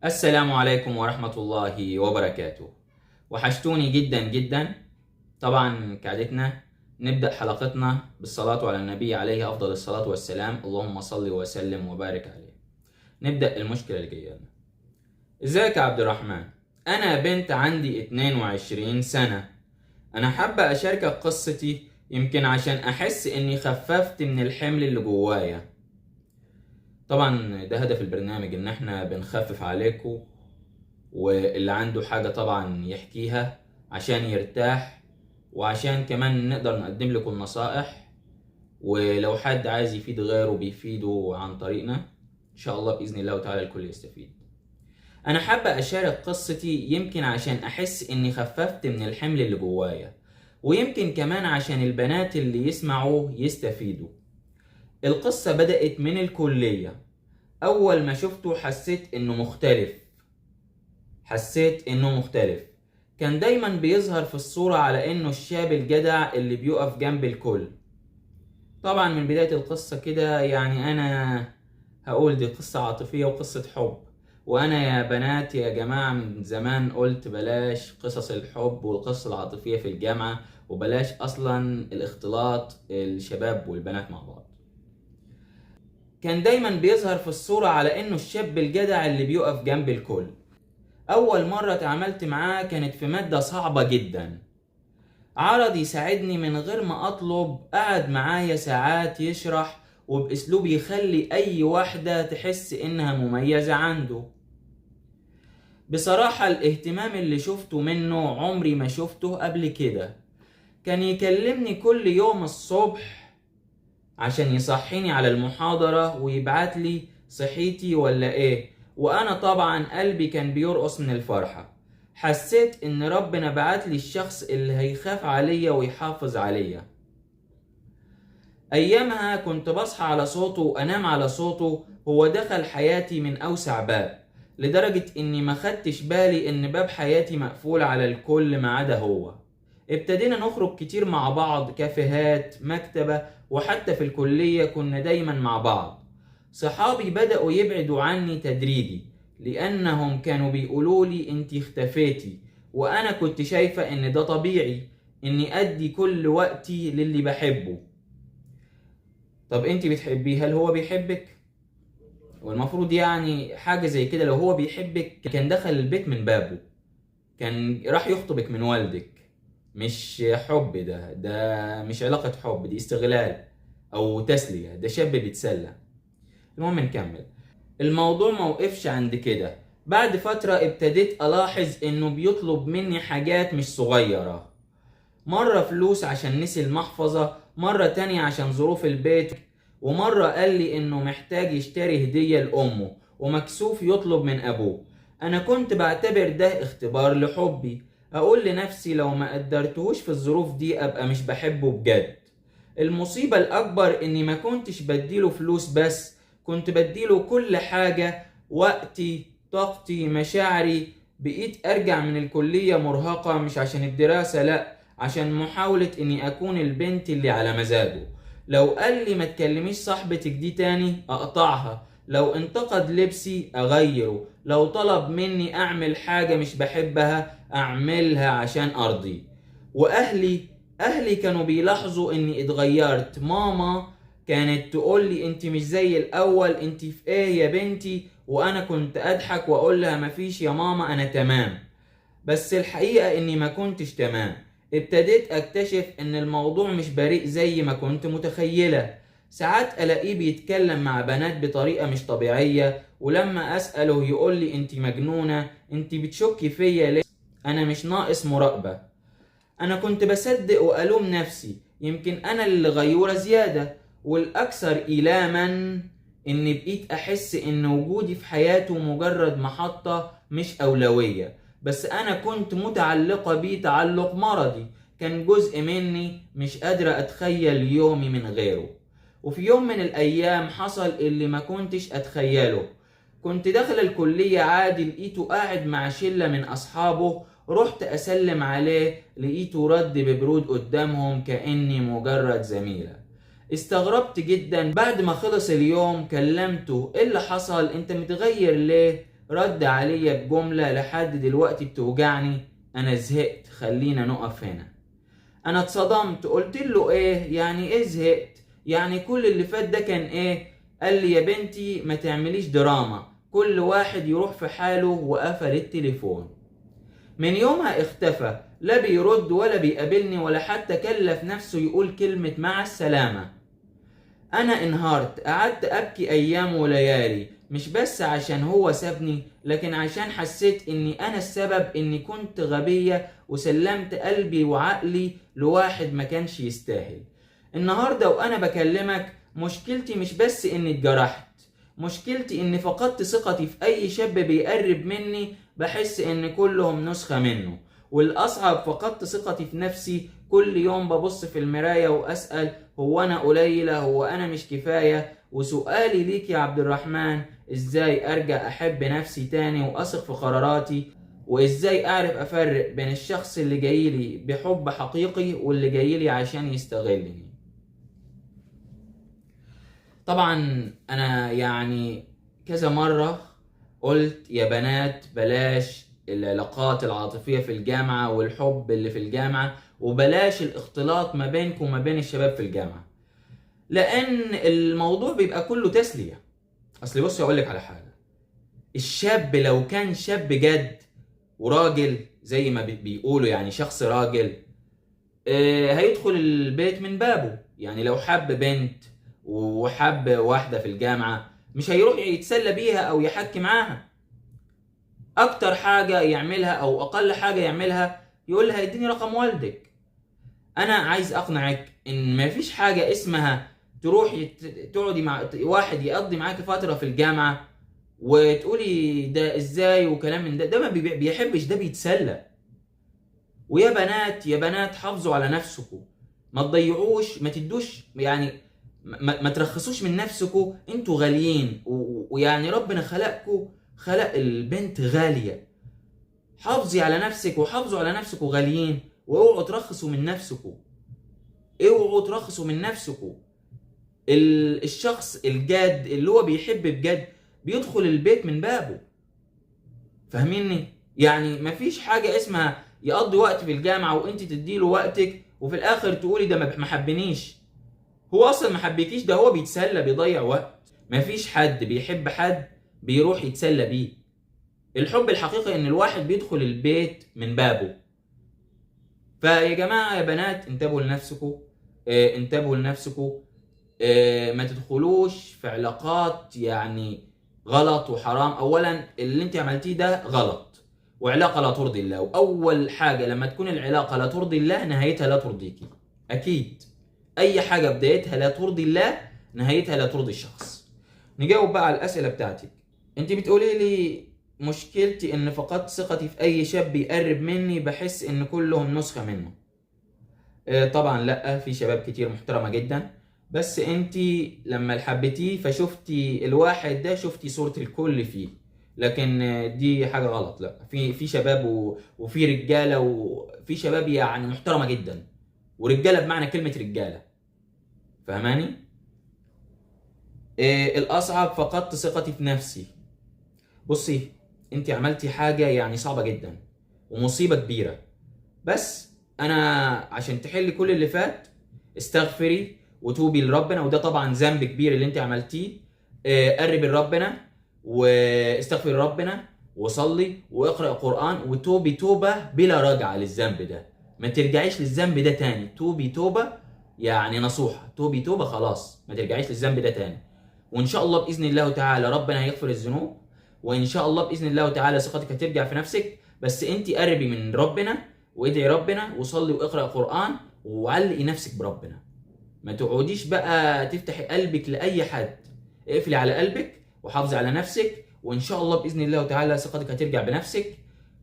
السلام عليكم ورحمة الله وبركاته. وحشتوني جدا جدا. طبعا كعادتنا نبدأ حلقتنا بالصلاة على النبي عليه أفضل الصلاة والسلام. اللهم صل وسلم وبارك عليه. نبدأ المشكلة اللي جاية لنا. ازيك يا عبد الرحمن؟ أنا بنت عندي 22 سنة. أنا حابة أشاركك قصتي، يمكن عشان أحس إني خففت من الحمل اللي جوايا. طبعا ده هدف البرنامج، إن احنا بنخفف عليكم، واللي عنده حاجة طبعا يحكيها عشان يرتاح، وعشان كمان نقدر نقدم لكم النصائح، ولو حد عايز يفيد غيره بيفيده عن طريقنا إن شاء الله بإذن الله تعالى الكل يستفيد. أنا حابة أشارك قصتي، يمكن عشان أحس إني خففت من الحمل اللي جوايا، ويمكن كمان عشان البنات اللي يسمعوا يستفيدوا. القصة بدأت من الكلية. أول ما شفته حسيت إنه مختلف. كان دايما بيظهر في الصورة على إنه الشاب الجدع اللي بيقف جنب الكل. طبعا من بداية القصة كده يعني أنا هقول دي قصة عاطفية وقصة حب، وأنا يا بنات يا جماعة من زمان قلت بلاش قصص الحب والقصة العاطفية في الجامعة، وبلاش أصلا الاختلاط الشباب والبنات مع بعض. كان دايما بيظهر في الصورة على إنه الشاب الجدع اللي بيقف جنب الكل. أول مرة اتعاملت معاه كانت في مادة صعبة جدا. عرض يساعدني من غير ما أطلب، قعد معايا ساعات يشرح وبأسلوب يخلي أي واحدة تحس إنها مميزة عنده. بصراحة الاهتمام اللي شفته منه عمري ما شفته قبل كده. كان يكلمني كل يوم الصبح عشان يصحيني على المحاضرة ويبعت لي صحيتي ولا ايه، وانا طبعا قلبي كان بيرقص من الفرحة. حسيت ان ربنا بعت لي الشخص اللي هيخاف عليا ويحافظ عليا. ايامها كنت بصحى على صوته وانام على صوته. هو دخل حياتي من اوسع باب، لدرجة اني ما خدتش بالي ان باب حياتي مقفول على الكل ما عدا هو. ابتدينا نخرج كتير مع بعض، كافيهات، مكتبة، وحتى في الكلية كنا دايما مع بعض. صحابي بدأوا يبعدوا عني تدريجي، لأنهم كانوا بيقولولي انتي اختفيتي، وأنا كنت شايفة ان ده طبيعي، اني أدي كل وقتي للي بحبه. طب انتي بتحبيه؟ هل هو بيحبك؟ والمفروض يعني حاجة زي كده، لو هو بيحبك كان دخل البيت من بابه، كان راح يخطبك من والدك. مش حب، ده مش علاقة حب، دي استغلال او تسلية، ده شاب بيتسلى. المهم نكمل. الموضوع موقفش عند كده. بعد فترة ابتديت الاحظ انه بيطلب مني حاجات مش صغيرة. مرة فلوس عشان نسي المحفظة، مرة تانية عشان ظروف البيت، ومرة قال لي انه محتاج يشتري هدية لأمه ومكسوف يطلب من أبوه. أنا كنت بعتبر ده اختبار لحبي، أقول لنفسي لو ما قدرتهوش في الظروف دي أبقى مش بحبه بجد. المصيبة الأكبر إني ما كنتش بديله فلوس بس، كنت بديله كل حاجة، وقتي، طاقتي، مشاعري. بقيت أرجع من الكلية مرهقة، مش عشان الدراسة لأ، عشان محاولة إني أكون البنت اللي على مزاجه. لو قال لي ما تكلميش صاحبتك دي تاني أقطعها، لو انتقد لبسي أغيره، لو طلب مني أعمل حاجة مش بحبها أعملها عشان أرضي. وأهلي كانوا بيلاحظوا إني اتغيرت. ماما كانت تقول لي انت مش زي الأول، انت في ايه يا بنتي؟ وأنا كنت أضحك وأقول لها مفيش يا ماما أنا تمام. بس الحقيقة اني ما كنتش تمام. ابتديت اكتشف ان الموضوع مش بريء زي ما كنت متخيلة. ساعات الاقيه بيتكلم مع بنات بطريقة مش طبيعية، ولما اسأله يقول لي انت مجنونة، انت بتشكي فيا ليه؟ انا مش ناقص مراقبة. انا كنت بصدق والوم نفسي، يمكن انا اللي غيورة زيادة. والاكثر ايلاما اني بقيت احس ان وجودي في حياته مجرد محطة مش اولوية. بس انا كنت متعلقة بيه تعلق مرضي، كان جزء مني مش قادرة اتخيل يومي من غيره. وفي يوم من الايام حصل اللي ما كنتش اتخيله. كنت داخل الكلية عادي، لقيته قاعد مع شلة من اصحابه. رحت اسلم عليه، لقيته رد ببرود قدامهم كأني مجرد زميلة. استغربت جدا. بعد ما خلص اليوم كلمته، ايه اللي حصل؟ انت متغير ليه؟ رد عليا بجملة لحد دلوقتي بتوجعني: انا زهقت، خلينا نقف هنا. انا اتصدمت، قلت له ايه يعني ايه زهقت؟ يعني كل اللي فات ده كان ايه؟ قال لي: يا بنتي ما تعمليش دراما، كل واحد يروح في حاله، وقفل التليفون. من يومها اختفى، لا بيرد ولا بيقابلني ولا حتى كلف نفسه يقول كلمة مع السلامة. انا انهارت، قعدت ابكي ايام وليالي، مش بس عشان هو سابني، لكن عشان حسيت اني انا السبب، اني كنت غبية وسلمت قلبي وعقلي لواحد ما كانش يستاهل. النهاردة وانا بكلمك، مشكلتي مش بس اني اتجرحت، مشكلتي اني فقدت ثقتي في اي شاب بيقرب مني، بحس ان كلهم نسخة منه. والاصعب، فقدت ثقتي في نفسي، كل يوم ببص في المراية واسأل: هو انا قليلة؟ هو انا مش كفاية؟ وسؤالي ليك يا عبد الرحمن: ازاي ارجع احب نفسي تاني واثق في قراراتي؟ وازاي اعرف افرق بين الشخص اللي جايلي بحب حقيقي واللي جايلي عشان يستغلني؟ طبعا انا يعني كذا مرة قلت يا بنات بلاش العلاقات العاطفية في الجامعة والحب اللي في الجامعة، وبلاش الاختلاط ما بينكم وما بين الشباب في الجامعة، لان الموضوع بيبقى كله تسلية. اصل بص اقول لك على حاجة: الشاب لو كان شاب جد وراجل زي ما بيقولوا، يعني شخص راجل، هيدخل البيت من بابه. يعني لو حب بنت وحب واحدة في الجامعة، مش هيروح يتسلى بيها او يحكي معاها. اكتر حاجة يعملها او اقل حاجة يعملها يقول لها: اديني رقم والدك. انا عايز اقنعك ان مفيش حاجة اسمها تروحي تقعدي مع واحد يقضي معاكي فترة في الجامعة وتقولي ده ازاي وكلام من ده ما بيحبش، ده بيتسلى. ويا بنات يا بنات، حافظوا على نفسكم، ما تضيعوش، ما تدوش يعني، ما ترخصوش من نفسكم. انتوا غاليين، ويعني ربنا خلقكم، خلق البنت غالية. حافظي على نفسك وحافظوا على نفسكم غاليين، واوعوا ترخصوا من نفسكم، اوعوا ترخصوا من نفسكم. الشخص الجاد اللي هو بيحب بجد بيدخل البيت من بابه. فاهميني؟ يعني مفيش حاجة اسمها يقضي وقت في الجامعة وانت تديله وقتك وفي الاخر تقولي ده ما حبنيش. هو اصلا ما حبكيش، ده هو بيتسلى، بيضيع وقت. مفيش حد بيحب حد بيروح يتسلى بيه. الحب الحقيقي ان الواحد بيدخل البيت من بابه. فيا جماعة يا بنات، انتبهوا لنفسكم، انتبهوا لنفسكم. ما تدخلوش في علاقات يعني غلط وحرام. اولا اللي انت عملتيه ده غلط، وعلاقة لا ترضي الله. واول حاجة لما تكون العلاقة لا ترضي الله، نهايتها لا ترضيكي. اكيد اي حاجة بدايتها لا ترضي الله، نهايتها لا ترضي الشخص. نجاوب بقى على الاسئلة بتاعتك. انت بتقولي لي مشكلتي ان فقدت ثقتي في اي شاب بيقرب مني، بحس ان كلهم نسخة منه. طبعا لا، في شباب كتير محترمة جدا، بس انتي لما حبيتيه فشفتي الواحد ده، شفتي صورة الكل فيه. لكن دي حاجة غلط. لا، في شباب وفي رجالة، وفي شباب يعني محترمة جدا، ورجالة بمعنى كلمة رجالة. فهماني؟ الأصعب، فقدت ثقتي في نفسي. بصي، انتي عملتي حاجة يعني صعبة جدا ومصيبة كبيرة، بس انا عشان تحلي كل اللي فات استغفري وتوبي لربنا. وده طبعا ذنب كبير اللي انت عملتيه. قربي لربنا واستغفري ربنا وصلي واقرأ قرآن وتوبي توبة بلا رجعة للذنب ده. ما ترجعيش للذنب ده تاني. توبي توبة يعني نصوحة، توبي توبة خلاص، ما ترجعيش للذنب ده تاني. وان شاء الله باذن الله تعالى ربنا هيغفر الذنوب، وان شاء الله باذن الله تعالى ثقتك هترجع في نفسك. بس انت قربي من ربنا وادعي ربنا وصلي واقرأ قرآن وعلقي نفسك بربنا. ما تقعديش بقى تفتحي قلبك لأي حد. اقفلي على قلبك وحافظي على نفسك، وإن شاء الله بإذن الله تعالى ثقتك هترجع بنفسك.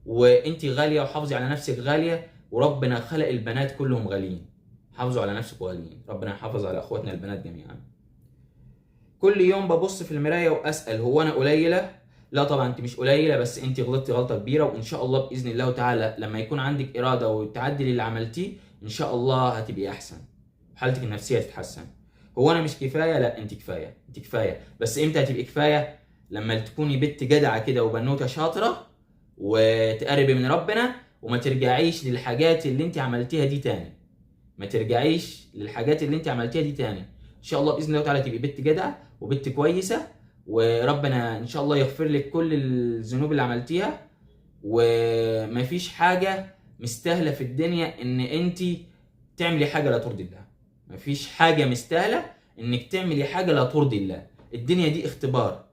وانت غالية، وحافظي على نفسك غالية، وربنا خلق البنات كلهم غاليين. حافظوا على نفسكم غاليين، ربنا يحافظ على اخواتنا البنات جميعا. كل يوم ببص في المراية وأسأل: هو أنا قليلة؟ لا طبعا انت مش قليلة، بس انت غلطتي غلطة كبيرة، وان شاء الله باذن الله تعالى لما يكون عندك إرادة وتعدلي اللي عملتيه ان شاء الله هتبقي احسن، حالتك النفسية تتحسن. هو انا مش كفاية؟ لا انت كفاية، انت كفاية. بس امتى هتبقي كفاية؟ لما تكوني بنت جدعه كده وبنوته شاطره وتقربي من ربنا، وما ترجعيش للحاجات اللي انت عملتيها دي تاني. ما ترجعيش للحاجات اللي انت عملتيها دي تاني. ان شاء الله باذن الله تعالى تبقي بنت جدعه وبنت كويسه، وربنا ان شاء الله يغفر لك كل الذنوب اللي عملتيها. ومفيش حاجه مستاهله في الدنيا ان انت تعملي حاجه لا ترضي الله. مفيش حاجه مستاهله انك تعملي حاجه لا ترضي الله. الدنيا دي اختبار،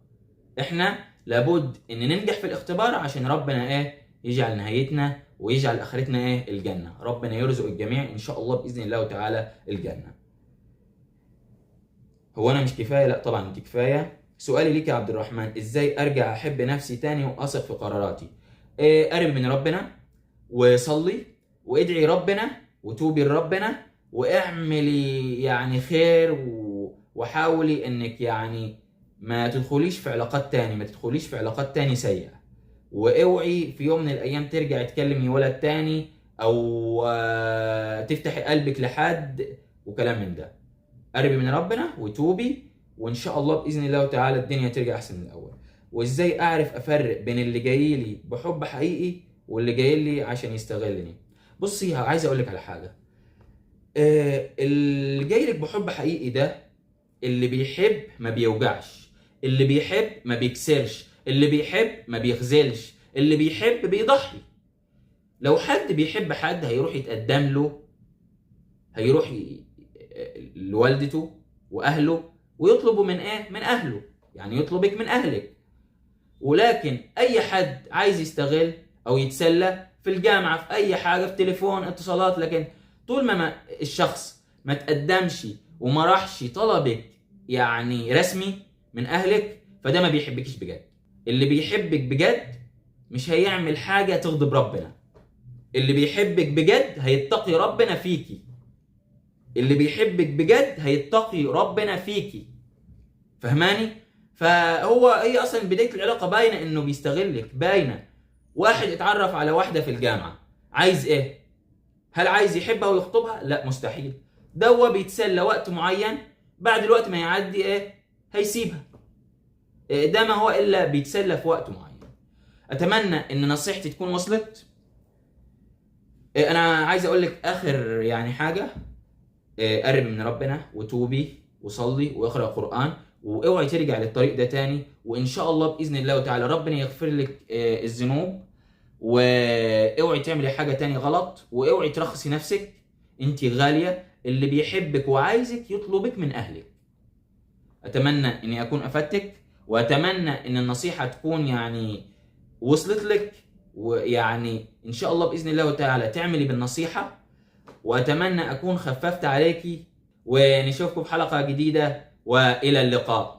احنا لابد ان ننجح في الاختبار عشان ربنا يجعل نهايتنا ويجعل اخرتنا الجنه. ربنا يرزق الجميع ان شاء الله باذن الله تعالى الجنه. هو انا مش كفايه؟ لا طبعا انت كفايه. سؤالي ليك يا عبد الرحمن، ازاي ارجع احب نفسي تاني واثق في قراراتي؟ قرب من ربنا وصلي وادعي ربنا وتوبي لربنا واعملي يعني خير، وحاولي انك يعني ما تدخليش في علاقات تاني، ما تدخليش في علاقات تاني سيئة. واوعي في يوم من الايام ترجعي تكلمي ولد تاني او تفتحي قلبك لحد وكلام من ده. قربي من ربنا وتوبي، وان شاء الله باذن الله تعالى الدنيا ترجع احسن من الاول. وازاي اعرف افرق بين اللي جاي لي بحب حقيقي واللي جاي لي عشان يستغلني؟ بصي عايز اقول لك على حاجه. اللي جاي لك بحب حقيقي ده اللي بيحب ما بيوجعش، اللي بيحب ما بيكسرش، اللي بيحب ما بيخذلش، اللي بيحب بيضحي. لو حد بيحب حد هيروح يتقدم له، هيروح لوالدته واهله ويطلبوا من من اهله، يعني يطلبك من اهلك. ولكن اي حد عايز يستغل او يتسلى في الجامعه في اي حاجه في تليفون اتصالات، لكن طول ما الشخص ما تقدمش وما راحش طلبك يعني رسمي من اهلك، فده ما بيحبكش بجد. اللي بيحبك بجد مش هيعمل حاجه تغضب ربنا. اللي بيحبك بجد هيتقي ربنا فيكي. اللي بيحبك بجد هيتقي ربنا فيكي. فهماني؟ هي اصلا بدايه العلاقه باينه انه بيستغلك، باينه. واحد اتعرف على واحده في الجامعه، عايز ايه؟ هل عايز يحبها ويخطبها؟ لا مستحيل. ده هو بيتسلى وقت معين، بعد الوقت ما يعدي هيسيبها. ده ما هو الا بيتسلى في وقت معين. اتمنى ان نصيحتي تكون وصلت. انا عايز اقول لك اخر يعني حاجه، قرب من ربنا وتوبي وصلي واقرا قران، واوعي ترجع للطريق ده تاني. وان شاء الله باذن الله تعالى ربنا يغفر لك الذنوب. واوعي تعملي حاجه تاني غلط، واوعي ترخصي نفسك، انت غاليه. اللي بيحبك وعايزك يطلبك من اهلك. اتمنى اني اكون افدتك، واتمنى ان النصيحه تكون يعني وصلت لك، ويعني ان شاء الله باذن الله تعالى تعملي بالنصيحه. واتمنى اكون خففت عليكي، ونشوفكم في حلقه جديده، والى اللقاء.